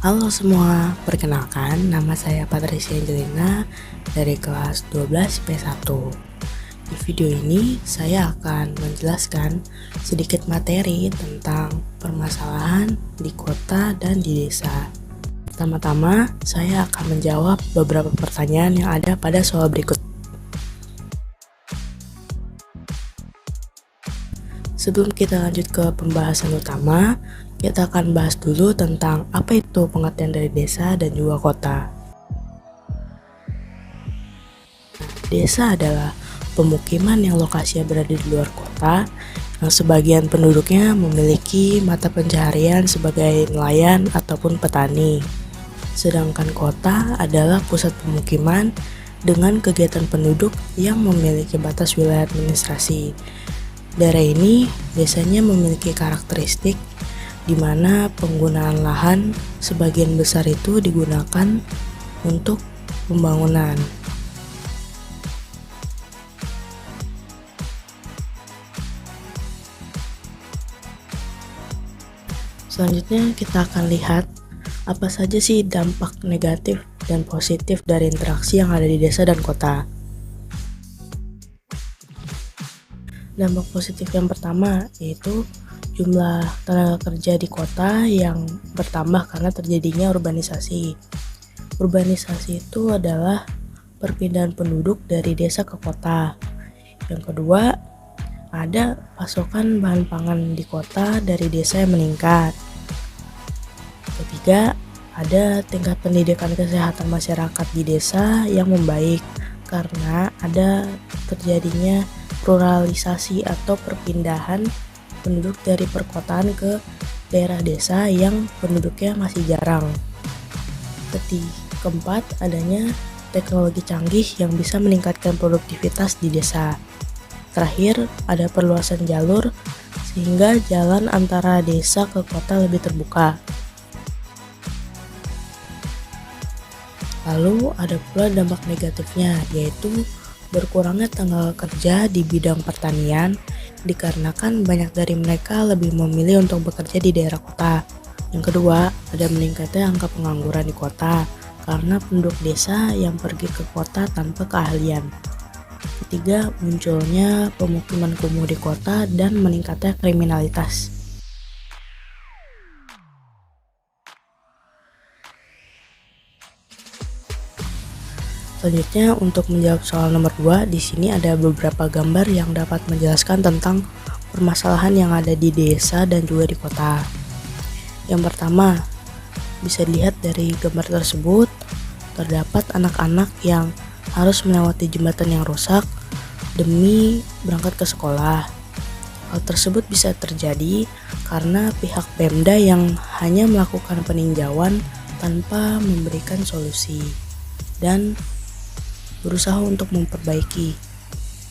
Halo semua, perkenalkan nama saya Patricia Angelina dari kelas 12 P1. Di video ini saya akan menjelaskan sedikit materi tentang permasalahan di kota dan di desa. Pertama-tama, saya akan menjawab beberapa pertanyaan yang ada pada soal berikut. Sebelum kita lanjut ke pembahasan utama, kita akan bahas dulu tentang apa itu pengertian dari desa dan juga kota. Desa adalah pemukiman yang lokasinya berada di luar kota, yang sebagian penduduknya memiliki mata pencaharian sebagai nelayan ataupun petani. Sedangkan kota adalah pusat pemukiman dengan kegiatan penduduk yang memiliki batas wilayah administrasi. Daerah ini biasanya memiliki karakteristik di mana penggunaan lahan sebagian besar itu digunakan untuk pembangunan. Selanjutnya kita akan lihat apa saja sih dampak negatif dan positif dari interaksi yang ada di desa dan kota. Dampak positif yang pertama yaitu jumlah tenaga kerja di kota yang bertambah karena terjadinya urbanisasi. Urbanisasi itu adalah perpindahan penduduk dari desa ke kota. Yang kedua, ada pasokan bahan pangan di kota dari desa yang meningkat. Ketiga, ada tingkat pendidikan kesehatan masyarakat di desa yang membaik karena ada terjadinya ruralisasi atau perpindahan penduduk dari perkotaan ke daerah desa yang penduduknya masih jarang. Keempat, adanya teknologi canggih yang bisa meningkatkan produktivitas di desa. Terakhir, ada perluasan jalur sehingga jalan antara desa ke kota lebih terbuka. Lalu ada pula dampak negatifnya, yaitu berkurangnya tenaga kerja di bidang pertanian dikarenakan banyak dari mereka lebih memilih untuk bekerja di daerah kota. Yang kedua, ada meningkatnya angka pengangguran di kota karena penduduk desa yang pergi ke kota tanpa keahlian. Ketiga, munculnya pemukiman kumuh di kota dan meningkatnya kriminalitas. Selanjutnya, untuk menjawab soal nomor 2, di sini ada beberapa gambar yang dapat menjelaskan tentang permasalahan yang ada di desa dan juga di kota. Yang pertama, bisa dilihat dari gambar tersebut, terdapat anak-anak yang harus melewati jembatan yang rusak demi berangkat ke sekolah. Hal tersebut bisa terjadi karena pihak Pemda yang hanya melakukan peninjauan tanpa memberikan solusi dan berusaha untuk memperbaiki.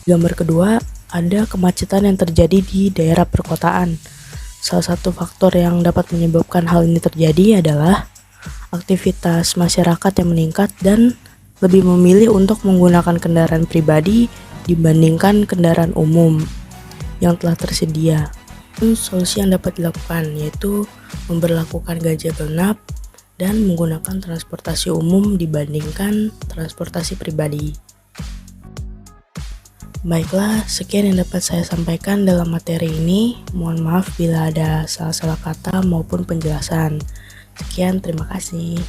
Gambar kedua, ada kemacetan yang terjadi di daerah perkotaan. Salah satu faktor yang dapat menyebabkan hal ini terjadi adalah aktivitas masyarakat yang meningkat dan lebih memilih untuk menggunakan kendaraan pribadi dibandingkan kendaraan umum yang telah tersedia. Solusi yang dapat dilakukan yaitu memberlakukan ganjil genap dan menggunakan transportasi umum dibandingkan transportasi pribadi. Baiklah, sekian yang dapat saya sampaikan dalam materi ini. Mohon maaf bila ada salah-salah kata maupun penjelasan. Sekian, terima kasih.